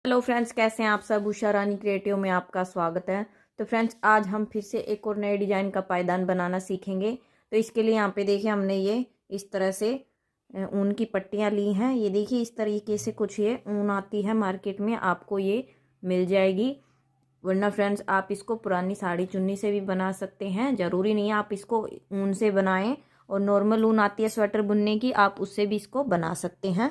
Hello friends, कैसे हैं आप सब। उषा रानी क्रिएटिव में आपका स्वागत है। तो फ्रेंड्स, आज हम फिर से एक और नए डिजाइन का पायदान बनाना सीखेंगे। तो इसके लिए यहाँ पे देखिए हमने ये इस तरह से ऊन की पट्टियाँ ली हैं। ये देखिए इस तरीके से कुछ ये ऊन आती है मार्केट में, आपको ये मिल जाएगी। वरना फ्रेंड्स आप इसको पुरानी साड़ी चुन्नी से भी बना सकते हैं, ज़रूरी नहीं है आप इसको ऊन से बनाएं। और नॉर्मल ऊन आती है स्वेटर बुनने की, आप उससे भी इसको बना सकते हैं।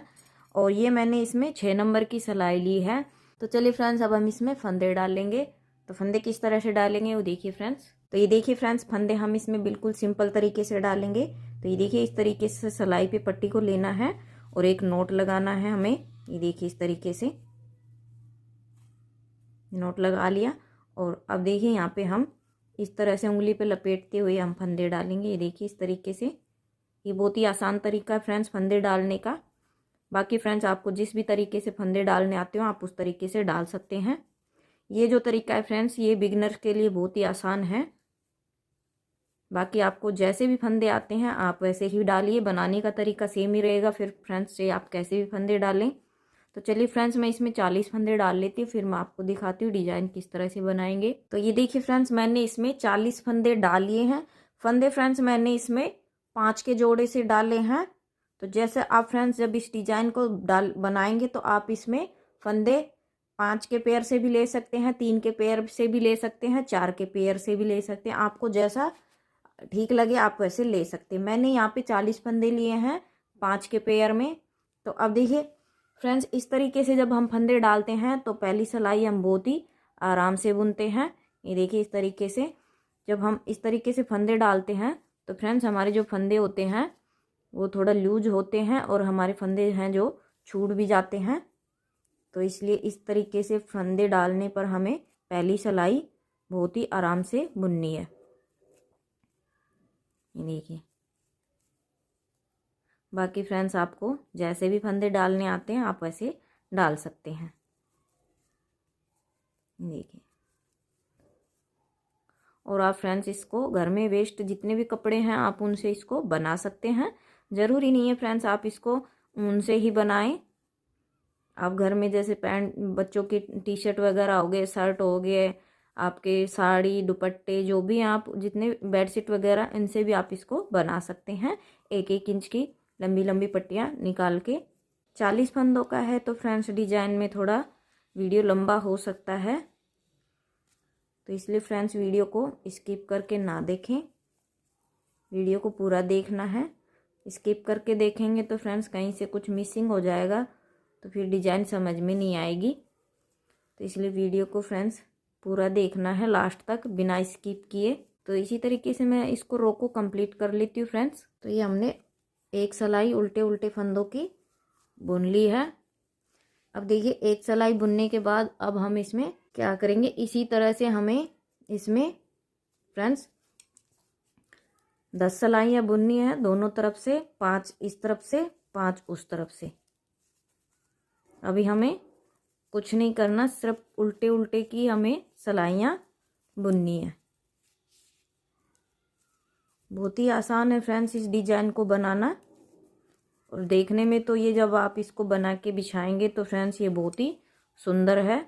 और ये मैंने इसमें 6 नंबर की सिलाई ली है। तो चलिए फ्रेंड्स, अब हम इसमें फंदे डालेंगे। तो फंदे किस तरह से डालेंगे वो देखिए फ्रेंड्स। तो ये देखिए फ्रेंड्स, फंदे हम इसमें बिल्कुल सिंपल तरीके से डालेंगे। तो ये देखिए इस तरीके से सिलाई पे पट्टी को लेना है और एक नोट लगाना है हमें। ये देखिए इस तरीके से नोट लगा लिया। और अब देखिए यहाँ पे हम इस तरह से उंगली पे लपेटते हुए हम फंदे डालेंगे। ये देखिए इस तरीके से। ये बहुत ही आसान तरीका है फ्रेंड्स फंदे डालने का। बाकी फ्रेंड्स आपको जिस भी तरीके से फंदे डालने आते हो आप उस तरीके से डाल सकते हैं। ये जो तरीका है फ्रेंड्स ये बिगिनर्स के लिए बहुत ही आसान है। बाकी आपको जैसे भी फंदे आते हैं आप वैसे ही डालिए, बनाने का तरीका सेम ही रहेगा। फिर फ्रेंड्स से आप कैसे भी फंदे डालें। तो चलिए फ्रेंड्स, मैं इसमें 40 फंदे डाल लेती हूँ, फिर मैं आपको दिखाती हूँ डिजाइन किस तरह से बनाएंगे। तो ये देखिए फ्रेंड्स, मैंने इसमें 40 फंदे डाल लिए हैं। फंदे फ्रेंड्स मैंने इसमें 5 के जोड़े से डाले हैं। तो जैसे आप फ्रेंड्स जब इस डिजाइन को बनाएंगे तो आप इसमें फंदे 5 के पेयर से भी ले सकते हैं, 3 के पेयर से भी ले सकते हैं, 4 के पेयर से भी ले सकते हैं। आपको जैसा ठीक लगे आप वैसे ले सकते हैं। मैंने यहाँ पे 40 फंदे लिए हैं 5 के पेयर में। तो अब देखिए फ्रेंड्स, इस तरीके से जब हम फंदे डालते हैं तो पहली सिलाई हम बहुत ही आराम से बुनते हैं। ये देखिए इस तरीके से जब हम इस तरीके से फंदे डालते हैं तो फ्रेंड्स हमारे जो फंदे होते हैं वो थोड़ा लूज होते हैं और हमारे फंदे हैं जो छूट भी जाते हैं। तो इसलिए इस तरीके से फंदे डालने पर हमें पहली सिलाई बहुत ही आराम से बुननी है। ये देखिए। बाकी फ्रेंड्स आपको जैसे भी फंदे डालने आते हैं आप वैसे डाल सकते हैं। देखिए। और आप फ्रेंड्स इसको घर में वेस्ट जितने भी कपड़े हैं आप उनसे इसको बना सकते हैं। ज़रूरी नहीं है फ्रेंड्स आप इसको ऊन से ही बनाएं। आप घर में जैसे पैंट, बच्चों की टी शर्ट वगैरह हो गए, शर्ट हो गए, आपके साड़ी दुपट्टे जो भी आप जितने बेडशीट वगैरह इनसे भी आप इसको बना सकते हैं। 1-1 इंच की लंबी लंबी पट्टियाँ निकाल के। 40 फंदों का है तो फ्रेंड्स डिजाइन में थोड़ा वीडियो लंबा हो सकता है, तो इसलिए फ्रेंड्स वीडियो को स्किप करके ना देखें। वीडियो को पूरा देखना है। स्किप करके देखेंगे तो फ्रेंड्स कहीं से कुछ मिसिंग हो जाएगा तो फिर डिजाइन समझ में नहीं आएगी। तो इसलिए वीडियो को फ्रेंड्स पूरा देखना है लास्ट तक बिना स्किप किए। तो इसी तरीके से मैं इसको रो को कंप्लीट कर लेती हूँ फ्रेंड्स। तो ये हमने एक सिलाई उल्टे उल्टे फंदों की बुन ली है। अब देखिए एक सिलाई बुनने के बाद अब हम इसमें क्या करेंगे, इसी तरह से हमें इसमें फ्रेंड्स 10 सिलाइयाँ बुननी है दोनों तरफ से, 5 इस तरफ से 5 उस तरफ से। अभी हमें कुछ नहीं करना, सिर्फ उल्टे उल्टे की हमें सिलाइयाँ बुननी है। बहुत ही आसान है फ्रेंड्स इस डिजाइन को बनाना। और देखने में तो ये जब आप इसको बना के बिछाएंगे तो फ्रेंड्स ये बहुत ही सुंदर है।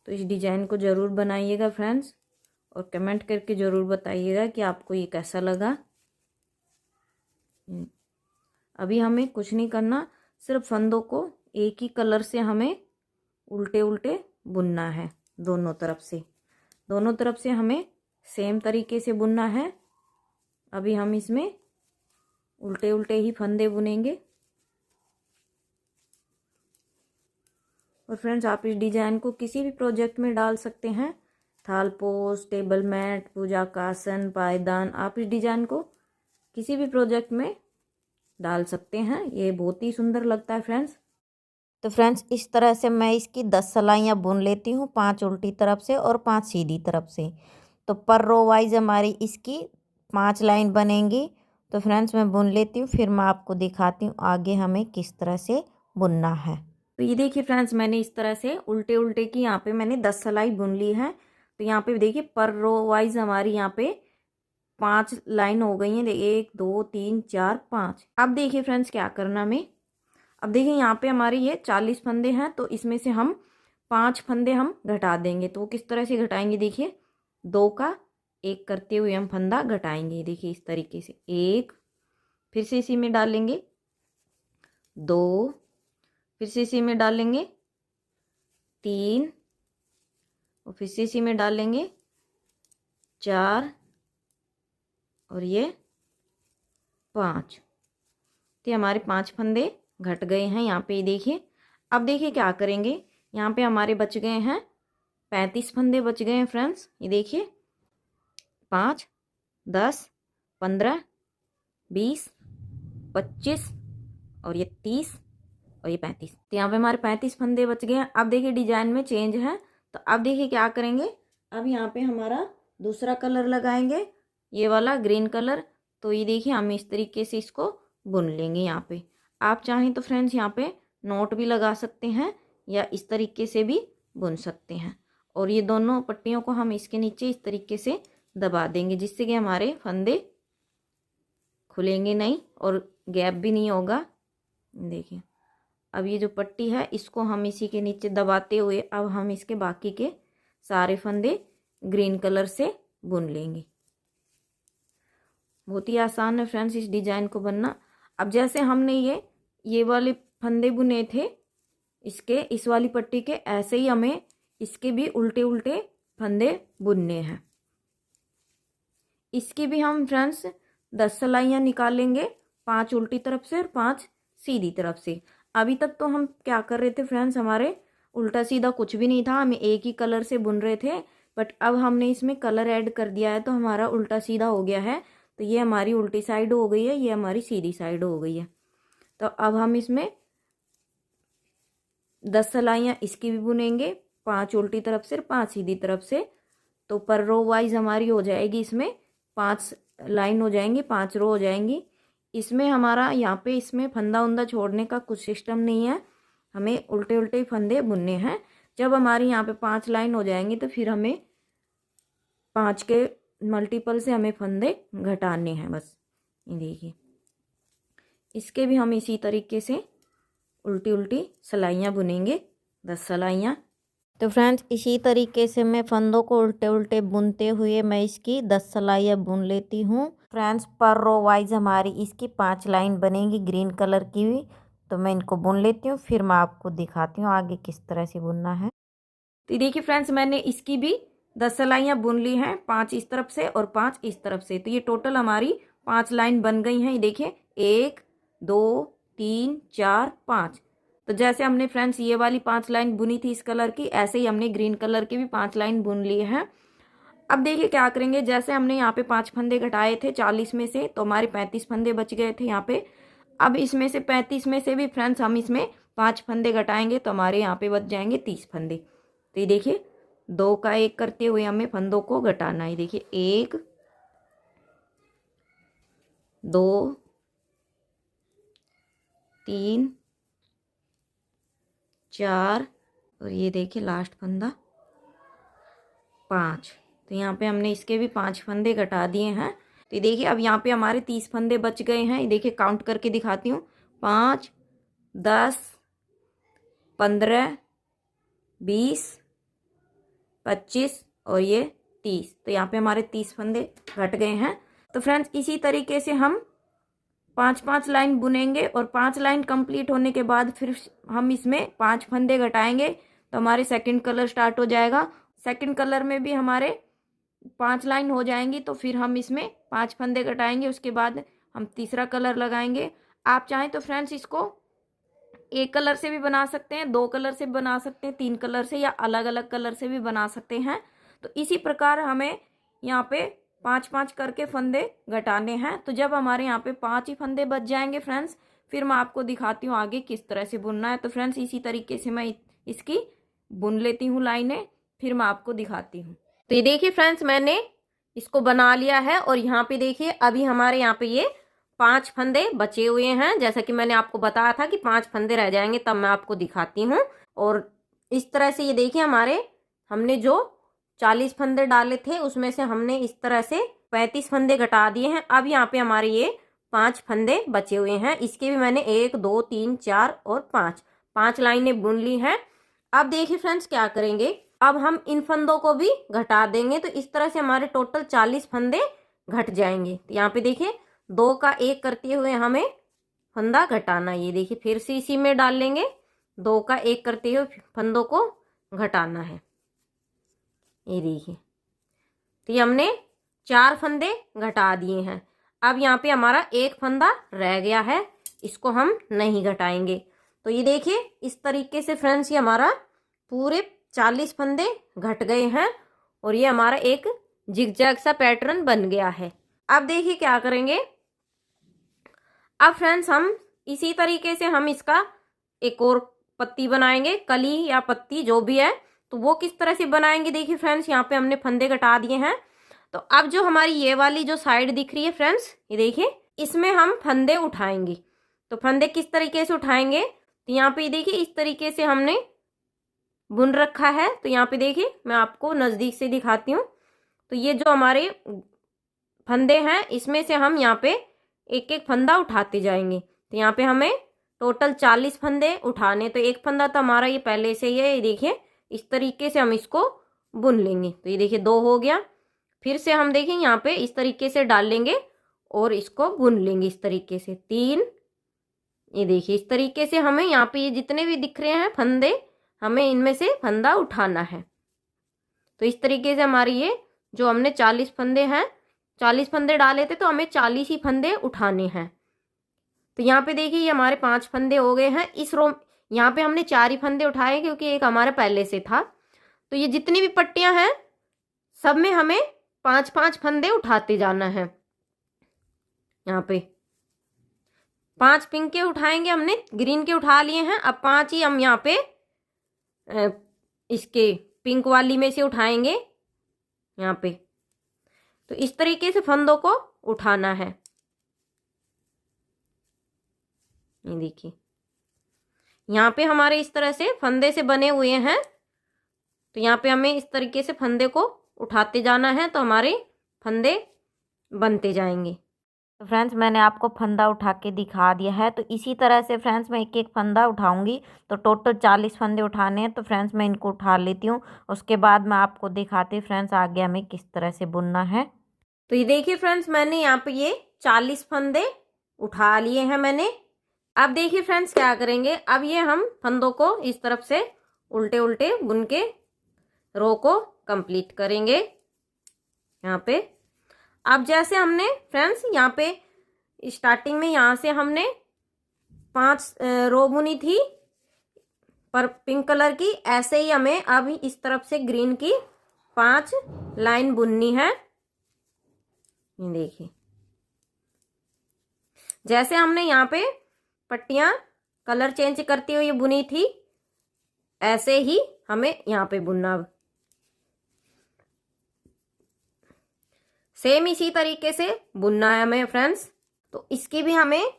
तो इस डिजाइन को ज़रूर बनाइएगा फ्रेंड्स और कमेंट करके ज़रूर बताइएगा कि आपको ये कैसा लगा। अभी हमें कुछ नहीं करना, सिर्फ फंदों को एक ही कलर से हमें उल्टे उल्टे बुनना है। दोनों तरफ से हमें सेम तरीके से बुनना है। अभी हम इसमें उल्टे उल्टे ही फंदे बुनेंगे। और फ्रेंड्स आप इस डिजाइन को किसी भी प्रोजेक्ट में डाल सकते हैं, थालपोश, टेबल मैट, पूजा का आसन, पायदान, आप इस डिजाइन को किसी भी प्रोजेक्ट में डाल सकते हैं। ये बहुत ही सुंदर लगता है फ्रेंड्स। तो फ्रेंड्स इस तरह से मैं इसकी 10 सिलाइयाँ बुन लेती हूँ, 5 उल्टी तरफ से और 5 सीधी तरफ से। तो पर रो वाइज हमारी इसकी 5 लाइन बनेंगी। तो फ्रेंड्स मैं बुन लेती हूँ, फिर मैं आपको दिखाती हूँ आगे हमें किस तरह से बुनना है। तो ये देखिए फ्रेंड्स, मैंने इस तरह से उल्टे उल्टे की यहाँ पे मैंने 10 सिलाई बुन ली है। तो यहाँ पे देखिए पर रो वाइज हमारी यहाँ पे 5 लाइन हो गई हैं। 1 2 3 4 5। अब देखिए फ्रेंड्स क्या करना हमें, अब देखिए यहाँ पे हमारे ये 40 फंदे हैं, तो इसमें से हम 5 फंदे हम घटा देंगे। तो वो किस तरह से घटाएंगे, देखिए 2 का 1 करते हुए हम फंदा घटाएंगे। देखिए इस तरीके से 1, फिर से इसी में डालेंगे 2, फिर से इसी में डालेंगे 3, और फिर से इसी में डालेंगे 4, और ये 5। तो हमारे 5 फंदे घट गए हैं यहाँ पे, देखिए। अब देखिए क्या करेंगे, यहाँ पे हमारे बच गए हैं 35 फंदे बच गए हैं फ्रेंड्स। ये देखिए 5, 10, 15, 20, 25, और ये 30, और ये 35। तो यहाँ पे हमारे 35 फंदे बच गए हैं। अब देखिए डिजाइन में चेंज है, तो अब देखिए क्या करेंगे, अब यहाँ पे हमारा दूसरा कलर लगाएंगे, ये वाला ग्रीन कलर। तो ये देखिए हम इस तरीके से इसको बुन लेंगे। यहाँ पे आप चाहें तो फ्रेंड्स यहाँ पे नोट भी लगा सकते हैं, या इस तरीके से भी बुन सकते हैं। और ये दोनों पट्टियों को हम इसके नीचे इस तरीके से दबा देंगे, जिससे कि हमारे फंदे खुलेंगे नहीं और गैप भी नहीं होगा। देखिए अब ये जो पट्टी है इसको हम इसी के नीचे दबाते हुए अब हम इसके बाकी के सारे फंदे ग्रीन कलर से बुन लेंगे। बहुत ही आसान है फ्रेंड्स इस डिजाइन को बनना। अब जैसे हमने ये वाले फंदे बुने थे इसके, इस वाली पट्टी के, ऐसे ही हमें इसके भी उल्टे उल्टे फंदे बुनने हैं। इसकी भी हम फ्रेंड्स 10 सिलाइयाँ निकालेंगे, 5 उल्टी तरफ से और 5 सीधी तरफ से। अभी तक तो हम क्या कर रहे थे फ्रेंड्स, हमारे उल्टा सीधा कुछ भी नहीं था, हम एक ही कलर से बुन रहे थे। बट अब हमने इसमें कलर ऐड कर दिया है तो हमारा उल्टा सीधा हो गया है। तो ये हमारी उल्टी साइड हो गई है, ये हमारी सीधी साइड हो गई है। तो अब हम इसमें 10 सिलाइयाँ इसकी भी बुनेंगे, 5 उल्टी तरफ से 5 सीधी तरफ से। तो पर रो वाइज हमारी हो जाएगी, इसमें 5 लाइन हो जाएंगी, 5 रो हो जाएंगी। इसमें हमारा यहाँ पे इसमें फंदा उंदा छोड़ने का कुछ सिस्टम नहीं है, हमें उल्टे उल्टे फंदे बुनने हैं। जब हमारी यहाँ पे 5 लाइन हो जाएंगी तो फिर हमें 5 के मल्टीपल से हमें फंदे घटाने हैं बस। ये देखिए इसके भी हम इसी तरीके से उल्टी उल्टी सिलाइयाँ बुनेंगे, 10 सिलाइयाँ। तो फ्रेंड्स इसी तरीके से मैं फंदों को उल्टे उल्टे बुनते हुए मैं इसकी 10 सिलाइयाँ बुन लेती हूँ। फ्रेंड्स पर रो वाइज हमारी इसकी 5 लाइन बनेगी ग्रीन कलर की भी। तो मैं इनको बुन लेती हूँ, फिर मैं आपको दिखाती हूँ आगे किस तरह से बुनना है। तो देखिए फ्रेंड्स मैंने इसकी भी 10 सिलाइयाँ बुन ली हैं, 5 इस तरफ से और 5 इस तरफ से। तो ये टोटल हमारी 5 लाइन बन गई हैं। ये देखिए 1, 2, 3, 4, 5। तो जैसे हमने फ्रेंड्स ये वाली 5 लाइन बुनी थी इस कलर की, ऐसे ही हमने ग्रीन कलर की भी 5 लाइन बुन ली है। अब देखिए क्या करेंगे, जैसे हमने यहाँ पे 5 फंदे घटाए थे 40 में से, तो हमारे 35 फंदे बच गए थे यहाँ पे। अब इसमें से 35 में से भी फ्रेंड्स हम इसमें 5 फंदे घटाएंगे तो हमारे यहाँ पे बच जाएंगे 30 फंदे। तो ये देखिए 2 का 1 करते हुए हमें फंदों को घटाना है। देखिए 1, 2, 3, 4, और ये देखिए लास्ट फंदा 5। तो यहाँ पे हमने इसके भी 5 फंदे घटा दिए हैं। तो ये देखिए अब यहाँ पे हमारे 30 फंदे बच गए हैं। ये देखिए काउंट करके दिखाती हूँ, 5, 10, 15, 20, 25 और ये 30। तो यहाँ पे हमारे 30 फंदे घट गए हैं। तो फ्रेंड्स इसी तरीके से हम 5-5 लाइन बुनेंगे और 5 लाइन कंप्लीट होने के बाद फिर हम इसमें 5 फंदे घटाएंगे तो हमारे सेकंड कलर स्टार्ट हो जाएगा। सेकंड कलर में भी हमारे 5 लाइन हो जाएंगी तो फिर हम इसमें 5 फंदे घटाएंगे, उसके बाद हम तीसरा कलर लगाएंगे। आप चाहें तो फ्रेंड्स इसको एक कलर से भी बना सकते हैं, 2 कलर से बना सकते हैं, 3 कलर से, या अलग अलग कलर से भी बना सकते हैं। तो इसी प्रकार हमें यहाँ पे 5-5 करके फंदे घटाने हैं। तो जब हमारे यहाँ पे 5 ही फंदे बच जाएंगे फ्रेंड्स, फिर मैं आपको दिखाती हूँ आगे किस तरह से बुनना है। तो फ्रेंड्स इसी तरीके से मैं इसकी बुन लेती हूँ लाइनें, फिर मैं आपको दिखाती हूँ। तो ये देखिए फ्रेंड्स मैंने इसको बना लिया है और यहाँ पे देखिए अभी हमारे यहाँ पे ये 5 फंदे बचे हुए हैं। जैसा कि मैंने आपको बताया था कि 5 फंदे रह जाएंगे, तब मैं आपको दिखाती हूँ। और इस तरह से ये देखिए हमने जो 40 फंदे डाले थे उसमें से हमने इस तरह से 35 फंदे घटा दिए हैं। अब यहाँ पे हमारे ये 5 फंदे बचे हुए हैं। इसके भी मैंने 1 2 3 4 और 5 लाइनें बुन ली हैं। अब देखिए फ्रेंड्स क्या करेंगे, अब हम इन फंदों को भी घटा देंगे। तो इस तरह से हमारे टोटल 40 फंदे घट जाएंगे। तो यहाँ पे देखिए 2 का 1 करते हुए हमें फंदा घटाना। ये देखिए फिर से इसी में डाल लेंगे, 2 का 1 करते हुए फंदों को घटाना है। ये देखिए, तो ये हमने 4 फंदे घटा दिए हैं। अब यहाँ पे हमारा 1 फंदा रह गया है, इसको हम नहीं घटाएंगे। तो ये देखिए इस तरीके से फ्रेंड्स ये हमारा पूरे 40 फंदे घट गए हैं और ये हमारा एक जिगजैग सा पैटर्न बन गया है। अब देखिए क्या करेंगे, अब फ्रेंड्स हम इसी तरीके से हम इसका एक और पत्ती बनाएंगे, कली या पत्ती जो भी है। तो वो किस तरह से बनाएंगे, देखिए फ्रेंड्स यहाँ पे हमने फंदे घटा दिए हैं। तो अब जो हमारी ये वाली जो साइड दिख रही है फ्रेंड्स, ये देखिए इसमें हम फंदे उठाएंगे। तो फंदे किस तरीके से उठाएंगे, तो यहाँ पे देखिए इस तरीके से हमने बुन रखा है। तो यहाँ पे देखिए मैं आपको नज़दीक से दिखाती हूँ। तो ये जो हमारे फंदे हैं इसमें से हम यहाँ पे एक एक फंदा उठाते जाएंगे। तो यहाँ पे हमें टोटल 40 फंदे उठाने। तो एक फंदा तो हमारा ये पहले से ही है, ये देखिए इस तरीके से हम इसको बुन लेंगे। तो ये देखिए 2 हो गया। फिर से हम देखें यहाँ पे इस तरीके से डाल लेंगे और इसको बुन लेंगे इस तरीके से 3। ये देखिए इस तरीके से हमें यहाँ पे ये जितने भी दिख रहे हैं फंदे, हमें इनमें से फंदा उठाना है। तो इस तरीके से हमारी ये जो हमने 40 फंदे हैं, 40 फंदे डाले थे तो हमें 40 ही फंदे उठाने हैं। तो यहाँ पे देखिए ये हमारे 5 फंदे हो गए हैं। इस रो यहाँ पे हमने 4 ही फंदे उठाए क्योंकि एक हमारा पहले से था। तो ये जितनी भी पट्टियां हैं सब में हमें 5-5 फंदे उठाते जाना है। यहाँ पे 5 पिंक के उठाएंगे, हमने ग्रीन के उठा लिए हैं। अब 5 ही हम यहाँ पे इसके पिंक वाली में से उठाएंगे यहाँ पे। तो इस तरीके से फंदों को उठाना है। ये देखिए यहाँ पे हमारे इस तरह से फंदे से बने हुए हैं। तो यहाँ पे हमें इस तरीके से फंदे को उठाते जाना है, तो हमारे फंदे बनते जाएंगे। तो फ्रेंड्स मैंने आपको फंदा उठा के दिखा दिया है। तो इसी तरह से फ्रेंड्स मैं एक एक फंदा उठाऊंगी। तो टोटल 40 फंदे उठाने हैं। तो फ्रेंड्स मैं इनको उठा लेती हूँ, उसके बाद मैं आपको दिखाती हूँ फ्रेंड्स आगे हमें किस तरह से बुनना है। तो ये देखिए फ्रेंड्स मैंने यहाँ पे ये 40 फंदे उठा लिए हैं मैंने। अब देखिए फ्रेंड्स क्या करेंगे, अब ये हम फंदों को इस तरफ से उल्टे उल्टे बुन के रो को कंप्लीट करेंगे यहाँ पे। अब जैसे हमने फ्रेंड्स यहाँ पे स्टार्टिंग में यहाँ से हमने 5 रो बुनी थी पर पिंक कलर की, ऐसे ही हमें अब इस तरफ से ग्रीन की 5 लाइन बुननी है। ये देखिए जैसे हमने यहाँ पे पट्टियां कलर चेंज करते हुए बुनी थी, ऐसे ही हमें यहाँ पे बुनना। सेम इसी तरीके से बुनना है हमें फ्रेंड्स। तो इसकी भी हमें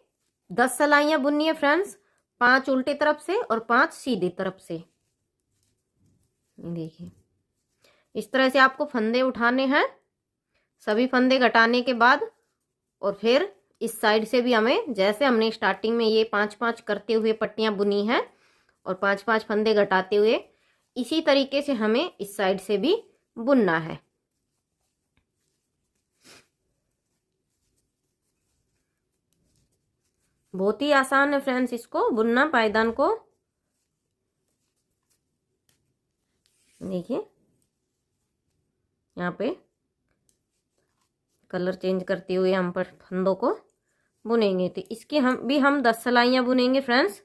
10 सिलाइयाँ बुननी है फ्रेंड्स, 5 उल्टी तरफ से और 5 सीधी तरफ से। देखिए इस तरह से आपको फंदे उठाने हैं। सभी फंदे घटाने के बाद और फिर इस साइड से भी हमें जैसे हमने स्टार्टिंग में ये 5-5 करते हुए पट्टियां बुनी है और 5-5 फंदे घटाते हुए, इसी तरीके से हमें इस साइड से भी बुनना है। बहुत ही आसान है फ्रेंड्स इसको बुनना, पायदान को। देखिए यहाँ पे कलर चेंज करते हुए हम पर फंदों को बुनेंगे। तो इसकी हम 10 सिलाइयाँ बुनेंगे फ्रेंड्स।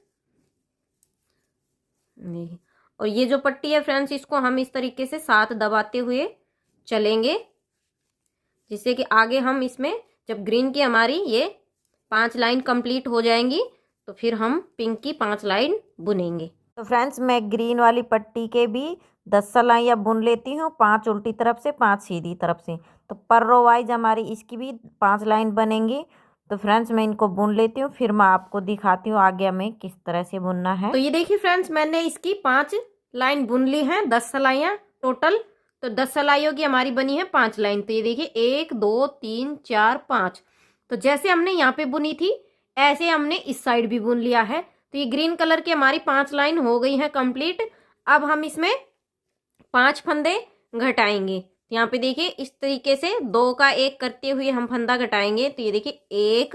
देखिए और ये जो पट्टी है फ्रेंड्स इसको हम इस तरीके से साथ दबाते हुए चलेंगे, जिससे कि आगे हम इसमें जब ग्रीन की हमारी ये 5 लाइन कंप्लीट हो जाएंगी तो फिर हम पिंक की 5 लाइन बुनेंगे। तो फ्रेंड्स मैं ग्रीन वाली पट्टी के भी 10 सिलाइयाँ बुन लेती हूँ, 5 उल्टी तरफ से 5 सीधी तरफ से। तो पर रो वाइज हमारी इसकी भी 5 लाइन बनेंगी। तो फ्रेंड्स मैं इनको बुन लेती हूँ, फिर मैं आपको दिखाती हूँ आगे हमें किस तरह से बुनना है। तो ये देखिए फ्रेंड्स मैंने इसकी 5 लाइन बुन ली हैं, 10 सिलाइयाँ टोटल। तो 10 सिलाइयों की हमारी बनी है 5 लाइन। तो ये देखिए 1 2 3 4 5, तो जैसे हमने यहाँ पे बुनी थी ऐसे हमने इस साइड भी बुन लिया है। तो ये ग्रीन कलर की हमारी 5 लाइन हो गई है कंप्लीट। अब हम इसमें 5 फंदे घटाएंगे। तो यहाँ पे देखिए इस तरीके से 2 का 1 करते हुए हम फंदा घटाएंगे। तो ये देखिए एक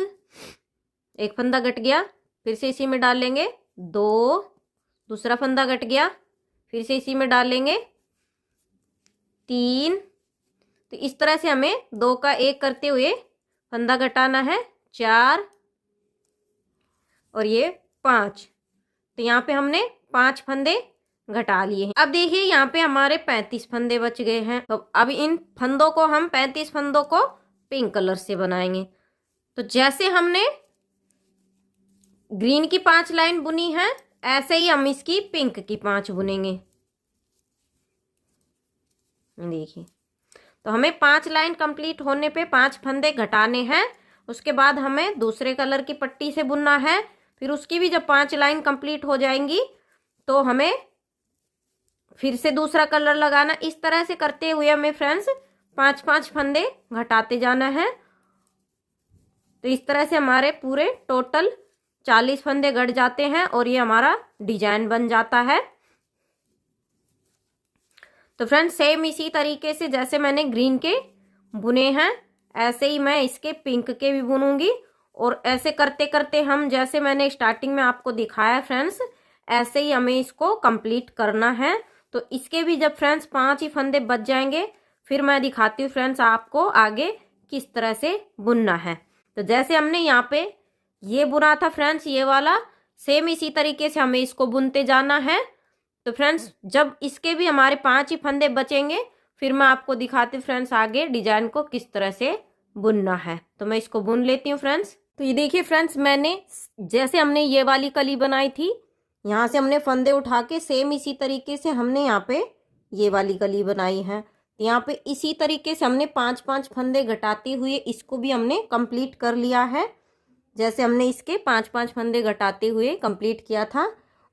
फंदा घट गया, फिर से इसी में डाल लेंगे 2, दूसरा फंदा घट गया, फिर से इसी में डाल लेंगे 3। तो इस तरह से हमें 2 का 1 करते हुए फंदा घटाना है 4 और ये 5। तो यहाँ पे हमने 5 फंदे घटा लिए हैं। अब देखिए यहाँ पे हमारे 35 फंदे बच गए हैं। तो अब इन फंदों को हम 35 फंदों को पिंक कलर से बनाएंगे। तो जैसे हमने ग्रीन की 5 लाइन बुनी है ऐसे ही हम इसकी पिंक की 5 बुनेंगे। देखिए तो हमें 5 लाइन कंप्लीट होने पे 5 फंदे घटाने हैं। उसके बाद हमें दूसरे कलर की पट्टी से बुनना है। फिर उसकी भी जब 5 लाइन कंप्लीट हो जाएंगी तो हमें फिर से दूसरा कलर लगाना। इस तरह से करते हुए हमें फ्रेंड्स 5-5 फंदे घटाते जाना है। तो इस तरह से हमारे पूरे टोटल 40 फंदे घट जाते हैं और ये हमारा डिजाइन बन जाता है। तो फ्रेंड्स सेम इसी तरीके से जैसे मैंने ग्रीन के बुने हैं ऐसे ही मैं इसके पिंक के भी बुनूंगी। और ऐसे करते करते हम जैसे मैंने स्टार्टिंग में आपको दिखाया फ्रेंड्स ऐसे ही हमें इसको कंप्लीट करना है। तो इसके भी जब फ्रेंड्स 5 ही फंदे बच जाएंगे फिर मैं दिखाती हूँ फ्रेंड्स आपको आगे किस तरह से बुनना है। तो जैसे हमने यहाँ पे ये बुना था फ्रेंड्स ये वाला, सेम इसी तरीके से हमें इसको बुनते जाना है। तो फ्रेंड्स जब इसके भी हमारे 5 ही फंदे बचेंगे फिर मैं आपको दिखाती हूँ फ्रेंड्स आगे डिजाइन को किस तरह से बुनना है। तो मैं इसको बुन लेती हूँ फ्रेंड्स। तो ये देखिए फ्रेंड्स मैंने जैसे हमने ये वाली कली बनाई थी यहाँ से हमने फंदे उठा के सेम इसी तरीके से हमने यहाँ पे ये वाली कली बनाई है। तो यहाँ पे इसी तरीके से हमने 5-5 फंदे घटाते हुए इसको भी हमने कंप्लीट कर लिया है। जैसे हमने इसके 5-5 फंदे घटाते हुए कंप्लीट किया था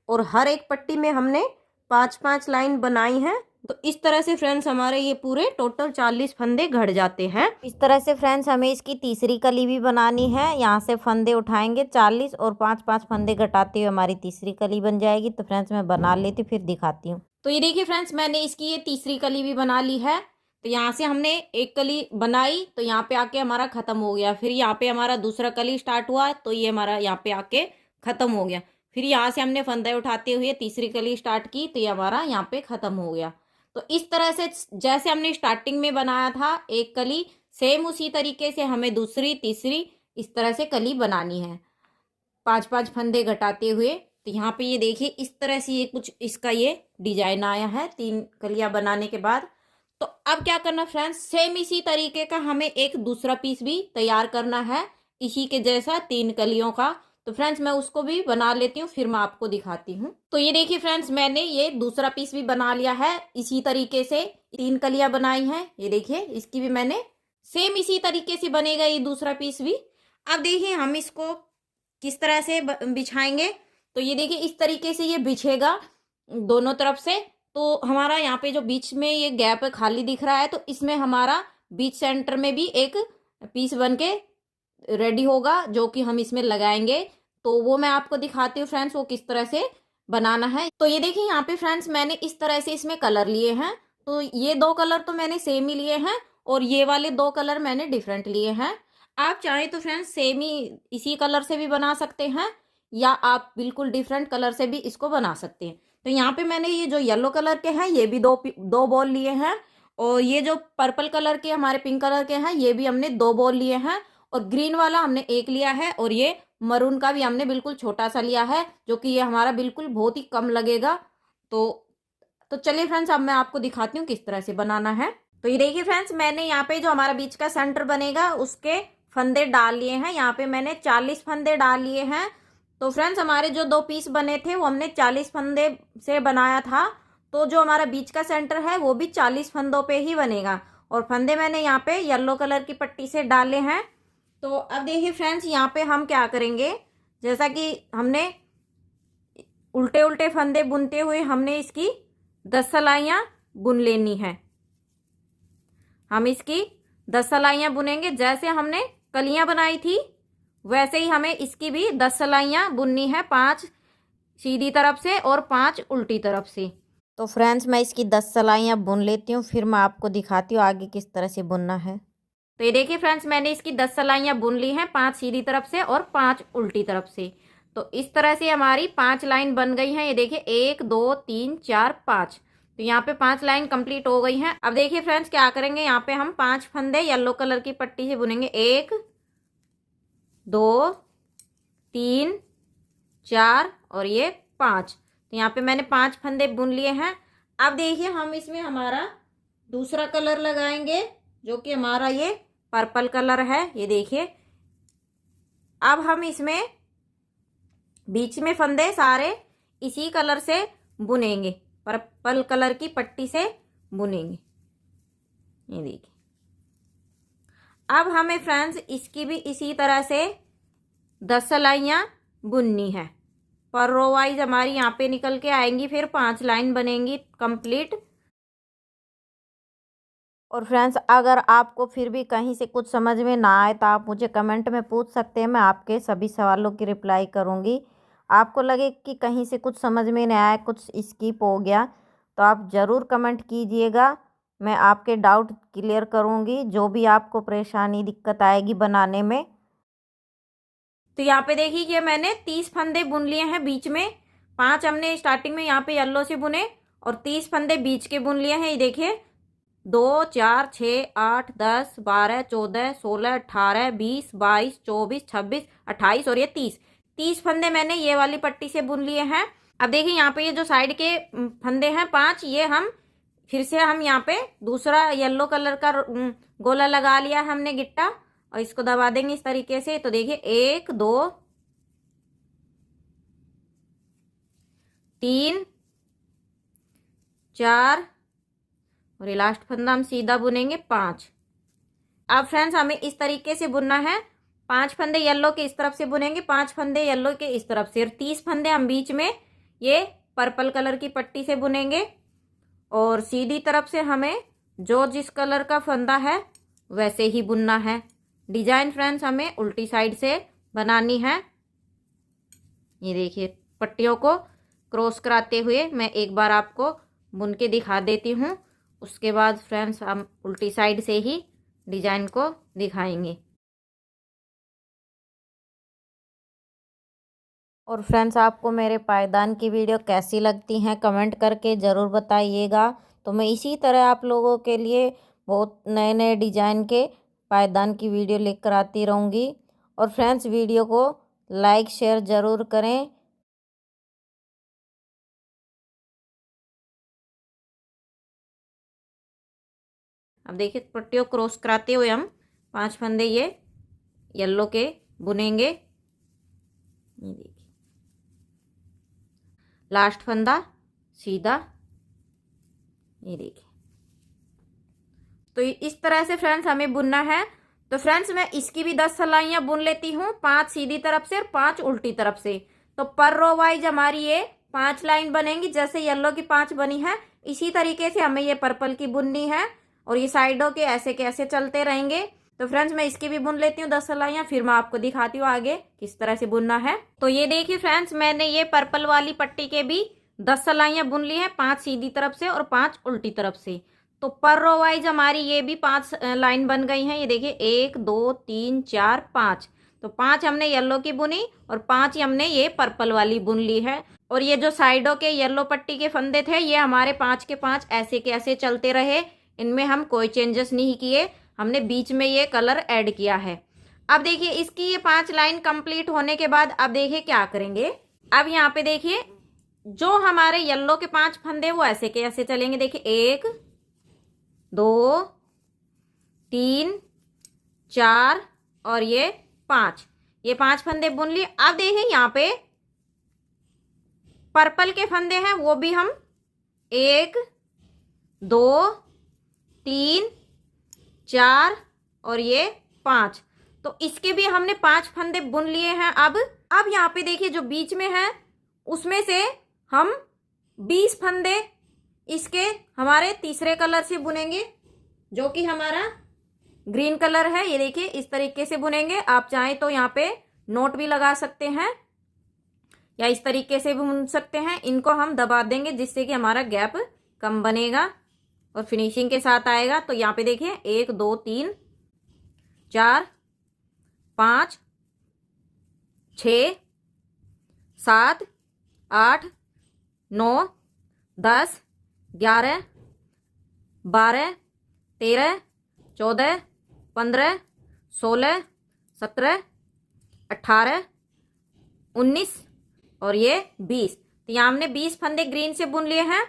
और हर एक पट्टी में हमने 5-5 लाइन बनाई है। तो इस तरह से फ्रेंड्स हमारे ये पूरे टोटल 40 फंदे घट जाते हैं। इस तरह से फ्रेंड्स हमें इसकी तीसरी कली भी बनानी है। यहाँ से फंदे उठाएंगे 40 और 5-5 फंदे घटाते हुए हमारी तीसरी कली बन जाएगी। तो फ्रेंड्स मैं बना लेती फिर दिखाती हूँ। तो ये देखिए फ्रेंड्स मैंने इसकी ये तीसरी कली भी बना ली है। तो यहाँ से हमने एक कली बनाई तो यहाँ पे आके हमारा खत्म हो गया। फिर यहाँ पे हमारा दूसरा कली स्टार्ट हुआ तो ये हमारा यहाँ पे आके खत्म हो गया। फिर यहाँ से हमने फंदे उठाते हुए तीसरी कली स्टार्ट की तो ये हमारा यहाँ पे खत्म हो गया। तो इस तरह से जैसे हमने स्टार्टिंग में बनाया था एक कली सेम उसी तरीके से हमें दूसरी तीसरी इस तरह से कली बनानी है 5-5 फंदे घटाते हुए। तो यहाँ पे ये देखिए इस तरह से ये कुछ इसका ये डिजाइन आया है 3 कलियां बनाने के बाद। तो अब क्या करना फ्रेंड्स सेम इसी तरीके का हमें एक दूसरा पीस भी तैयार करना है इसी के जैसा 3 कलियों का। तो फ्रेंड्स मैं उसको भी बना लेती हूँ फिर मैं आपको दिखाती हूँ। तो ये देखिए फ्रेंड्स मैंने ये दूसरा पीस भी बना लिया है। इसी तरीके से 3 कलियां बनाई हैं। ये देखिए इसकी भी मैंने सेम इसी तरीके से बनेगा ये दूसरा पीस भी। अब देखिए हम इसको किस तरह से बिछाएंगे। तो ये देखिए इस तरीके से ये बिछेगा दोनों तरफ से। तो हमारा यहाँ पे जो बीच में ये गैप खाली दिख रहा है तो इसमें हमारा बीच सेंटर में भी एक पीस बन के रेडी होगा जो कि हम इसमें लगाएंगे। तो वो मैं आपको दिखाती हूँ फ्रेंड्स वो किस तरह से बनाना है। तो ये देखिए यहाँ पे फ्रेंड्स मैंने इस तरह से इसमें कलर लिए हैं। तो ये 2 कलर तो मैंने सेम ही लिए हैं और ये वाले 2 कलर मैंने डिफरेंट लिए हैं। आप चाहें तो फ्रेंड्स सेम ही इसी कलर से भी बना सकते हैं या आप बिल्कुल डिफरेंट कलर से भी इसको बना सकते हैं। तो यहाँ पे मैंने ये जो येलो कलर के हैं ये भी दो बॉल लिए हैं और ये जो पर्पल कलर के हमारे पिंक कलर के हैं ये भी हमने 2 बॉल लिए हैं और ग्रीन वाला हमने 1 लिया है और ये मरून का भी हमने बिल्कुल छोटा सा लिया है जो कि ये हमारा बिल्कुल बहुत ही कम लगेगा। तो चलिए फ्रेंड्स अब मैं आपको दिखाती हूँ किस तरह से बनाना है। तो ये देखिए फ्रेंड्स मैंने यहाँ पे जो हमारा बीच का सेंटर बनेगा उसके फंदे डाल लिए हैं। यहाँ पे मैंने 40 फंदे डाल लिए हैं। तो फ्रेंड्स हमारे जो 2 पीस बने थे वो हमने 40 फंदे से बनाया था। तो जो हमारा बीच का सेंटर है वो भी 40 फंदों पे ही बनेगा और फंदे मैंने यहाँ पे येलो कलर की पट्टी से डाले हैं। तो अब देखिए फ्रेंड्स यहाँ पे हम क्या करेंगे जैसा कि हमने उल्टे उल्टे फंदे बुनते हुए हमने इसकी 10 सलाइयाँ बुन लेनी है। हम इसकी 10 सलाइयाँ बुनेंगे जैसे हमने कलियां बनाई थी वैसे ही हमें इसकी भी 10 सिलाइयाँ बुननी है, 5 सीधी तरफ से और 5 उल्टी तरफ से। तो फ्रेंड्स मैं इसकी 10 सिलाइयाँ बुन लेती हूँ, फिर मैं आपको दिखाती हूँ आगे किस तरह से बुनना है। तो ये देखिए फ्रेंड्स, मैंने इसकी 10 सिलाइयाँ बुन ली हैं, 5 सीधी तरफ से और 5 उल्टी तरफ से। तो इस तरह से हमारी 5 लाइन बन गई हैं। ये देखिए 1 2 3 4 5, तो यहाँ पे 5 लाइन कंप्लीट हो गई हैं। अब देखिए फ्रेंड्स क्या करेंगे, यहाँ पे हम 5 फंदे येलो कलर की पट्टी से बुनेंगे। 1 2 3 4 और ये 5। तो यहाँ पे मैंने 5 फंदे बुन लिए हैं। अब देखिए हम इसमें हमारा दूसरा कलर लगाएंगे, जो कि हमारा ये पर्पल कलर है। ये देखिए अब हम इसमें बीच में फंदे सारे इसी कलर से बुनेंगे, पर्पल कलर की पट्टी से बुनेंगे। ये देखिए अब हमें फ्रेंड्स इसकी भी इसी तरह से 10 सिलाइयाँ बुननी है। पर रो वाइज हमारी यहाँ पे निकल के आएंगी, फिर 5 लाइन बनेंगी कंप्लीट। और फ्रेंड्स अगर आपको फिर भी कहीं से कुछ समझ में ना आए तो आप मुझे कमेंट में पूछ सकते हैं, मैं आपके सभी सवालों की रिप्लाई करूँगी। आपको लगे कि कहीं से कुछ समझ में नहीं आया, कुछ स्किप हो गया, तो आप ज़रूर कमेंट कीजिएगा, मैं आपके डाउट क्लियर करूँगी, जो भी आपको परेशानी दिक्कत आएगी बनाने में। तो यहाँ पे देखिए कि मैंने 30 फंदे बुन लिए हैं बीच में। 5 हमने स्टार्टिंग में यहाँ पे येलो से बुने और 30 फंदे बीच के बुन लिए हैं। ये देखिए 2 4 6 8 10 12 14 16 18 20 22 24 26 28 और ये 30 फंदे मैंने ये वाली पट्टी से बुन लिए हैं। अब देखिए यहाँ पे ये जो साइड के फंदे हैं 5, ये हम फिर से हम यहाँ पे दूसरा येलो कलर का गोला लगा लिया हमने गिट्टा, और इसको दबा देंगे इस तरीके से। तो देखिए 1 2 3 4 और ये लास्ट फंदा हम सीधा बुनेंगे 5। अब फ्रेंड्स हमें इस तरीके से बुनना है। 5 फंदे येलो के इस तरफ से बुनेंगे, 5 फंदे येलो के इस तरफ से, और 30 फंदे हम बीच में ये पर्पल कलर की पट्टी से बुनेंगे। और सीधी तरफ से हमें जो जिस कलर का फंदा है वैसे ही बुनना है। डिजाइन फ्रेंड्स हमें उल्टी साइड से बनानी है। ये देखिए पट्टियों को क्रॉस कराते हुए मैं एक बार आपको बुन के दिखा देती हूँ, उसके बाद फ्रेंड्स हम उल्टी साइड से ही डिजाइन को दिखाएंगे। और फ्रेंड्स आपको मेरे पायदान की वीडियो कैसी लगती हैं कमेंट करके ज़रूर बताइएगा। तो मैं इसी तरह आप लोगों के लिए बहुत नए नए डिजाइन के पायदान की वीडियो लेकर आती रहूँगी। और फ्रेंड्स वीडियो को लाइक शेयर ज़रूर करें। अब देखिए पट्टियों क्रॉस कराते हुए हम 5 फंदे ये येलो के बुनेंगे। ये देखिए लास्ट फंदा सीधा, ये देखिए। तो इस तरह से फ्रेंड्स हमें बुनना है। तो फ्रेंड्स मैं इसकी भी 10 सिलाइयाँ बुन लेती हूँ, 5 सीधी तरफ से और 5 उल्टी तरफ से। तो पर रो वाइज हमारी ये 5 लाइन बनेंगी, जैसे येलो की 5 बनी है इसी तरीके से हमें ये पर्पल की बुननी है, और ये साइडों के ऐसे चलते रहेंगे। तो फ्रेंड्स मैं इसकी भी बुन लेती हूँ 10 सिलाइयाँ, फिर मैं आपको दिखाती हूँ आगे किस तरह से बुनना है। तो ये देखिए फ्रेंड्स मैंने ये पर्पल वाली पट्टी के भी 10 सिलाइयाँ बुन ली है, 5 सीधी तरफ से और 5 उल्टी तरफ से। तो पर रो वाइज हमारी ये भी 5 लाइन बन गई हैं। ये देखिए 1 2 3 4 5, तो 5 हमने येलो की बुनी और 5 ही हमने ये पर्पल वाली बुन ली है। और ये जो साइडों के येलो पट्टी के फंदे थे ये हमारे 5 के 5 ऐसे के ऐसे चलते रहे, इनमें हम कोई चेंजेस नहीं किए, हमने बीच में ये कलर ऐड किया है। अब देखिए इसकी ये 5 लाइन कंप्लीट होने के बाद अब देखिए क्या करेंगे। अब यहाँ पे देखिए जो हमारे येलो के 5 फंदे वो ऐसे के ऐसे चलेंगे। देखिए 1 2 3 4 और ये 5, ये 5 फंदे बुन लिए। अब देखिए यहाँ पे पर्पल के फंदे हैं वो भी हम 1 2 3 4 और ये 5, तो इसके भी हमने 5 फंदे बुन लिए हैं। अब यहाँ पे देखिए जो बीच में है उसमें से हम 20 फंदे इसके हमारे तीसरे कलर से बुनेंगे, जो कि हमारा ग्रीन कलर है, ये देखिए इस तरीके से बुनेंगे। आप चाहें तो यहाँ पे नोट भी लगा सकते हैं या इस तरीके से भी बुन सकते हैं। इनको हम दबा देंगे जिससे कि हमारा गैप कम बनेगा और फिनिशिंग के साथ आएगा। तो यहाँ पे देखिए 1 2 3 4 5 6 7 8 9 10 11 12 13 14 15 16 17 18 19 और ये 20। तो यहाँ हमने 20 फंदे ग्रीन से बुन लिए हैं।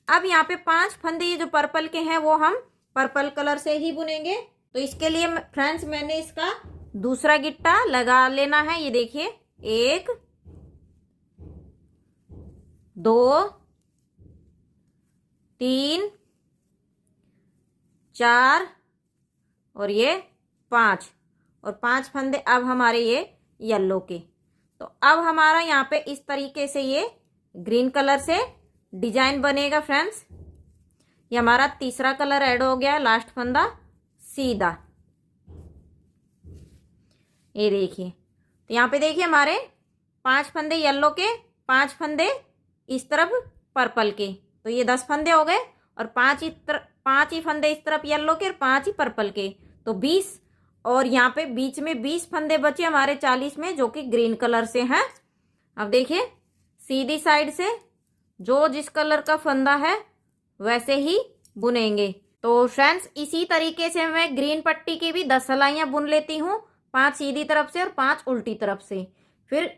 अब यहाँ पे 5 फंदे ये जो पर्पल के हैं वो हम पर्पल कलर से ही बुनेंगे। तो इसके लिए फ्रेंड्स मैंने इसका दूसरा गिट्टा लगा लेना है। ये देखिए 1 2 3 4 और ये 5 और 5 फंदे अब हमारे ये येलो के। तो अब हमारा यहाँ पे इस तरीके से ये ग्रीन कलर से डिजाइन बनेगा फ्रेंड्स। ये हमारा तीसरा कलर ऐड हो गया, लास्ट फंदा सीधा। ये देखिए, तो यहाँ पे देखिए हमारे 5 फंदे येलो के, 5 फंदे इस तरफ पर्पल के। तो ये 10 फंदे हो गए और 5 ही फंदे इस तरफ येलो के और 5 ही पर्पल के, तो 20। और यहाँ पे बीच में 20 फंदे बचे हमारे 40 में, जो कि ग्रीन कलर से हैं। अब देखिए सीधी साइड से जो जिस कलर का फंदा है वैसे ही बुनेंगे। तो फ्रेंड्स इसी तरीके से मैं ग्रीन पट्टी की भी 10 सिलाइयाँ बुन लेती हूँ, 5 सीधी तरफ से और 5 उल्टी तरफ से। फिर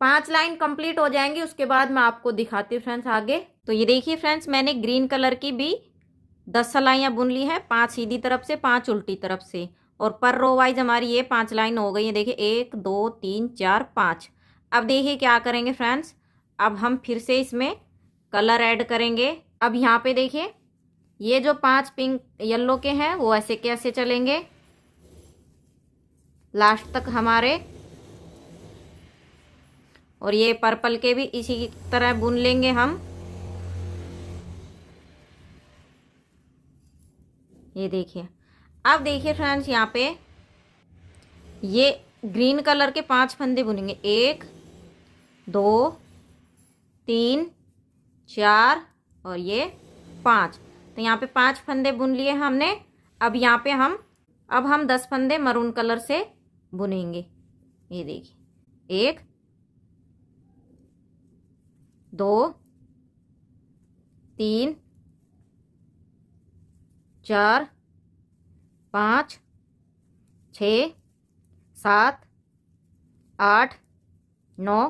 5 लाइन कंप्लीट हो जाएंगी, उसके बाद मैं आपको दिखाती हूँ फ्रेंड्स आगे। तो ये देखिए फ्रेंड्स मैंने ग्रीन कलर की भी 10 सिलाइयाँ बुन ली है, 5 सीधी तरफ से 5 उल्टी तरफ से। और पर रो वाइज हमारी ये 5 लाइन हो गई है। देखिए 1 2 3 4 5। अब देखिए क्या करेंगे फ्रेंड्स, अब हम फिर से इसमें कलर ऐड करेंगे। अब यहाँ पे देखिए ये जो 5 पिंक येलो के हैं वो ऐसे कैसे चलेंगे लास्ट तक हमारे, और ये पर्पल के भी इसी तरह बुन लेंगे हम। ये देखिए, अब देखिए फ्रेंड्स यहाँ पे ये ग्रीन कलर के 5 फंदे बुनेंगे, 1 2 3 4 और ये 5। तो यहाँ पे 5 फंदे बुन लिए हमने। अब यहाँ पे हम 10 फंदे मरून कलर से बुनेंगे। ये देखिए 1 2 3 4 5 6 7 8 9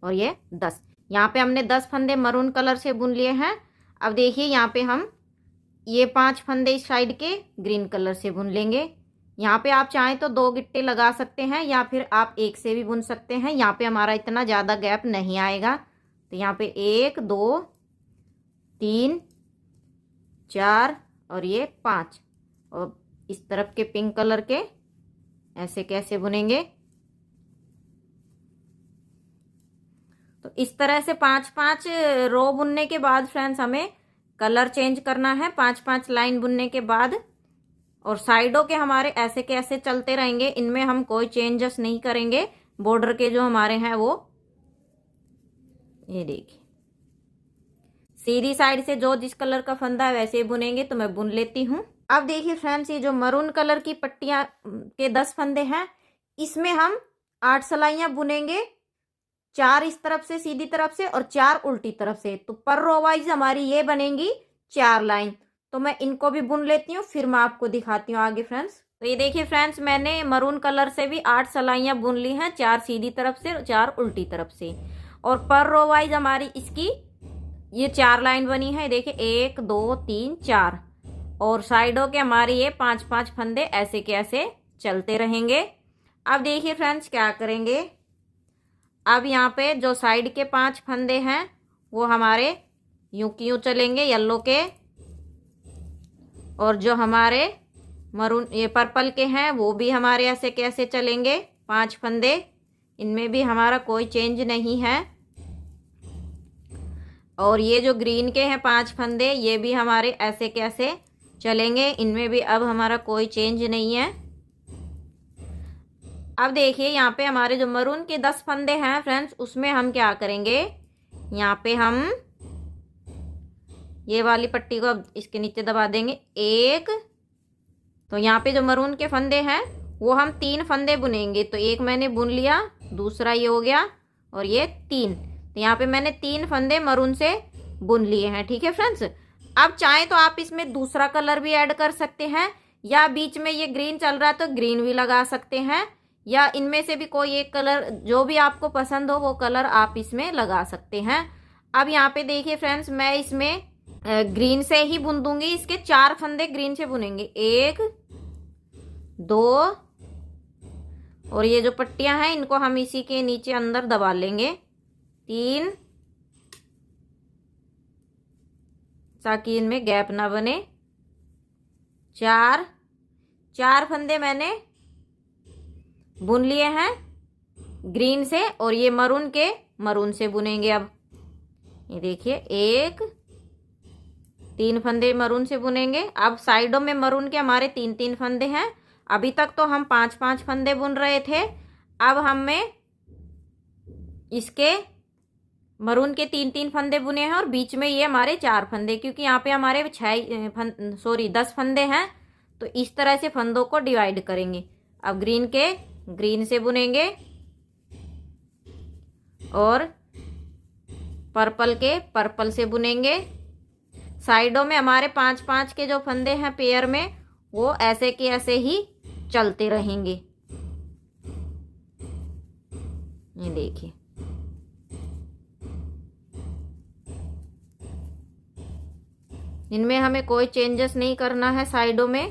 और ये 10। यहाँ पे हमने 10 फंदे मरून कलर से बुन लिए हैं। अब देखिए यहाँ पे हम ये 5 फंदे इस साइड के ग्रीन कलर से बुन लेंगे। यहाँ पे आप चाहें तो 2 गिट्टे लगा सकते हैं या फिर आप एक से भी बुन सकते हैं। यहाँ पे हमारा इतना ज़्यादा गैप नहीं आएगा। तो यहाँ पे 1 2 3 4 और ये 5 और इस तरफ के पिंक कलर के ऐसे कैसे बुनेंगे। तो इस तरह से 5-5 रो बुनने के बाद फ्रेंड्स हमें कलर चेंज करना है 5-5 लाइन बुनने के बाद। और साइडों के हमारे ऐसे के ऐसे चलते रहेंगे, इनमें हम कोई चेंजेस नहीं करेंगे। बॉर्डर के जो हमारे हैं वो ये देखिए सीधी साइड से जो जिस कलर का फंदा है वैसे ही बुनेंगे। तो मैं बुन लेती हूँ। अब देखिए फ्रेंड्स ये जो मरून कलर की पट्टियाँ के 10 फंदे हैं, इसमें हम 8 सिलाइयाँ बुनेंगे, 4 इस तरफ से सीधी तरफ से और 4 उल्टी तरफ से। तो पर रो वाइज हमारी ये बनेंगी 4 लाइन। तो मैं इनको भी बुन लेती हूँ, फिर मैं आपको दिखाती हूँ आगे फ्रेंड्स। तो ये देखिए फ्रेंड्स मैंने मरून कलर से भी 8 सिलाइयाँ बुन ली हैं, 4 सीधी तरफ से और 4 उल्टी तरफ से। और पर रो वाइज हमारी इसकी ये 4 लाइन बनी है। देखिए 1 2 3 4 और साइडों के हमारे ये 5-5 फंदे ऐसे के ऐसे चलते रहेंगे। अब देखिए फ्रेंड्स क्या करेंगे, अब यहाँ पे जो साइड के 5 फंदे हैं वो हमारे यूं की यूं चलेंगे येलो के, और जो हमारे मरून ये पर्पल के हैं वो भी हमारे ऐसे कैसे चलेंगे 5 फंदे, इनमें भी हमारा कोई चेंज नहीं है। और ये जो ग्रीन के हैं 5 फंदे ये भी हमारे ऐसे कैसे चलेंगे। इनमें भी अब हमारा कोई चेंज नहीं है। अब देखिए यहाँ पे हमारे जो मरून के 10 फंदे हैं फ्रेंड्स, उसमें हम क्या करेंगे, यहाँ पे हम ये वाली पट्टी को अब इसके नीचे दबा देंगे। एक, तो यहाँ पे जो मरून के फंदे हैं वो हम 3 फंदे बुनेंगे। तो एक मैंने बुन लिया, दूसरा ये हो गया और ये 3। तो यहाँ पे मैंने 3 फंदे मरून से बुन लिए हैं। ठीक है फ्रेंड्स। अब चाहे तो आप इसमें दूसरा कलर भी ऐड कर सकते हैं, या बीच में ये ग्रीन चल रहा है तो ग्रीन भी लगा सकते हैं, या इनमें से भी कोई एक कलर जो भी आपको पसंद हो वो कलर आप इसमें लगा सकते हैं। अब यहाँ पे देखिए फ्रेंड्स, मैं इसमें ग्रीन से ही बुन दूंगी। इसके 4 फंदे ग्रीन से बुनेंगे, 1 2, और ये जो पट्टियां हैं इनको हम इसी के नीचे अंदर दबा लेंगे, 3, ताकि इनमें गैप ना बने, 4 फंदे मैंने बुन लिए हैं ग्रीन से, और ये मरून के मरून से बुनेंगे। अब ये देखिए 1 3 फंदे मरून से बुनेंगे। अब साइडों में मरून के हमारे 3 फंदे हैं। अभी तक तो हम 5 फंदे बुन रहे थे। अब हमें इसके मरून के 3 फंदे बुने हैं और बीच में ये हमारे 4 फंदे, क्योंकि यहाँ पे हमारे 10 फंदे हैं। तो इस तरह से फंदों को डिवाइड करेंगे। अब ग्रीन के ग्रीन से बुनेंगे और पर्पल के पर्पल से बुनेंगे। साइडों में हमारे 5 के जो फंदे हैं पेयर में, वो ऐसे के ऐसे ही चलते रहेंगे। ये देखिए, इनमें हमें कोई चेंजेस नहीं करना है। साइडों में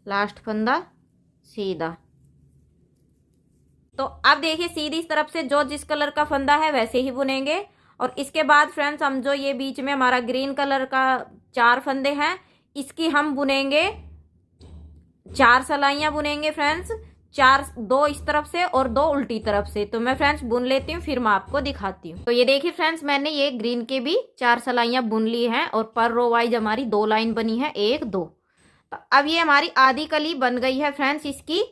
लास्ट फंदा सीधा। तो अब देखिए सीधी तरफ से जो जिस कलर का फंदा है वैसे ही बुनेंगे। और इसके बाद फ्रेंड्स, हम जो ये बीच में हमारा ग्रीन कलर का 4 फंदे हैं, इसकी हम बुनेंगे 4 सलाइयाँ बुनेंगे फ्रेंड्स, 2 इस तरफ से और 2 उल्टी तरफ से। तो मैं फ्रेंड्स बुन लेती हूँ, फिर मैं आपको दिखाती हूँ। तो ये देखिए फ्रेंड्स, मैंने ये ग्रीन के भी 4 सलाइयाँ बुन ली हैं और पर रो वाइज हमारी 2 लाइन बनी है, 1 2। तो अब ये हमारी आधी कली बन गई है फ्रेंड्स इसकी,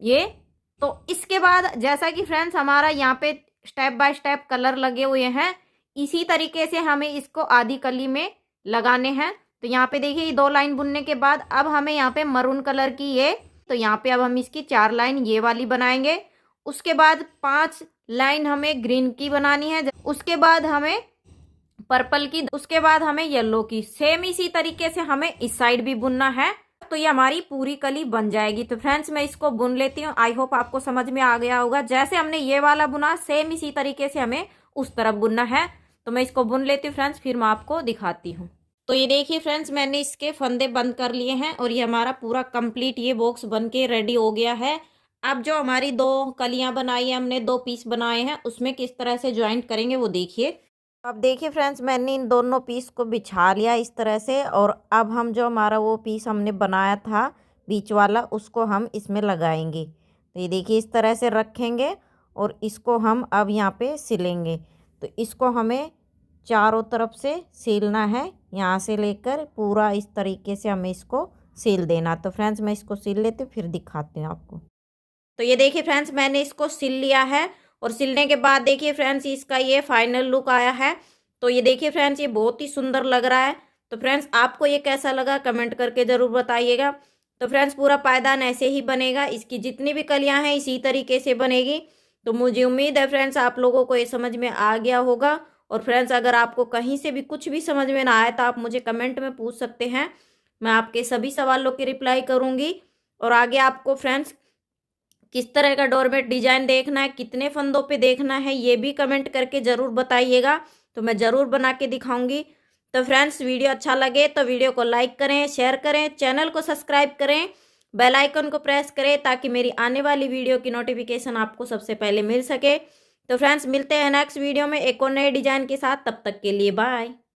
ये। तो इसके बाद जैसा कि फ्रेंड्स हमारा यहाँ पे स्टेप बाय स्टेप कलर लगे हुए हैं, इसी तरीके से हमें इसको आधी कली में लगाने हैं। तो यहाँ पे देखिए ये 2 लाइन बुनने के बाद अब हमें यहाँ पे मरून कलर की ये, तो यहाँ पे अब हम इसकी 4 लाइन ये वाली बनाएंगे। उसके बाद 5 लाइन हमें ग्रीन की बनानी है, उसके बाद हमें पर्पल की, उसके बाद हमें येलो की। सेम इसी तरीके से हमें इस साइड भी बुनना है। तो ये हमारी पूरी कली बन जाएगी। तो फ्रेंड्स मैं इसको बुन लेती हूँ। आई होप आपको समझ में आ गया होगा। जैसे हमने ये वाला बुना, सेम इसी तरीके से हमें उस तरफ बुनना है। तो मैं इसको बुन लेती हूँ फ्रेंड्स, फिर मैं आपको दिखाती हूँ। तो ये देखिए फ्रेंड्स, मैंने इसके फंदे बंद कर लिए हैं और ये हमारा पूरा कंप्लीट ये बॉक्स बन के रेडी हो गया है। अब जो हमारी 2 कलियां बनाई है हमने, 2 पीस बनाए हैं, उसमें किस तरह से ज्वाइंट करेंगे वो देखिए। अब देखिए फ्रेंड्स, मैंने इन दोनों पीस को बिछा लिया इस तरह से, और अब हम जो हमारा वो पीस हमने बनाया था बीच वाला, उसको हम इसमें लगाएंगे। तो ये देखिए इस तरह से रखेंगे और इसको हम अब यहाँ पे सिलेंगे। तो इसको हमें चारों तरफ से सीलना है, यहाँ से लेकर पूरा इस तरीके से हमें इसको सील देना। तो फ्रेंड्स मैं इसको सील लेती हूँ, फिर दिखाती हूँ आपको। तो ये देखिए फ्रेंड्स, मैंने इसको सिल लिया है और सिलने के बाद देखिए फ्रेंड्स इसका ये फाइनल लुक आया है। तो ये देखिए फ्रेंड्स, ये बहुत ही सुंदर लग रहा है। तो फ्रेंड्स आपको ये कैसा लगा कमेंट करके ज़रूर बताइएगा। तो फ्रेंड्स पूरा पायदान ऐसे ही बनेगा, इसकी जितनी भी कलियां हैं इसी तरीके से बनेगी। तो मुझे उम्मीद है फ्रेंड्स आप लोगों को ये समझ में आ गया होगा। और फ्रेंड्स अगर आपको कहीं से भी कुछ भी समझ में ना आए तो आप मुझे कमेंट में पूछ सकते हैं, मैं आपके सभी सवालों की रिप्लाई करूँगी। और आगे आपको फ्रेंड्स किस तरह का डोरमेट डिजाइन देखना है, कितने फंदों पे देखना है, ये भी कमेंट करके ज़रूर बताइएगा। तो मैं ज़रूर बना के दिखाऊंगी। तो फ्रेंड्स वीडियो अच्छा लगे तो वीडियो को लाइक करें, शेयर करें, चैनल को सब्सक्राइब करें, बेल आइकन को प्रेस करें ताकि मेरी आने वाली वीडियो की नोटिफिकेशन आपको सबसे पहले मिल सके। तो फ्रेंड्स मिलते हैं नेक्स्ट वीडियो में एक और नए डिजाइन के साथ। तब तक के लिए बाय।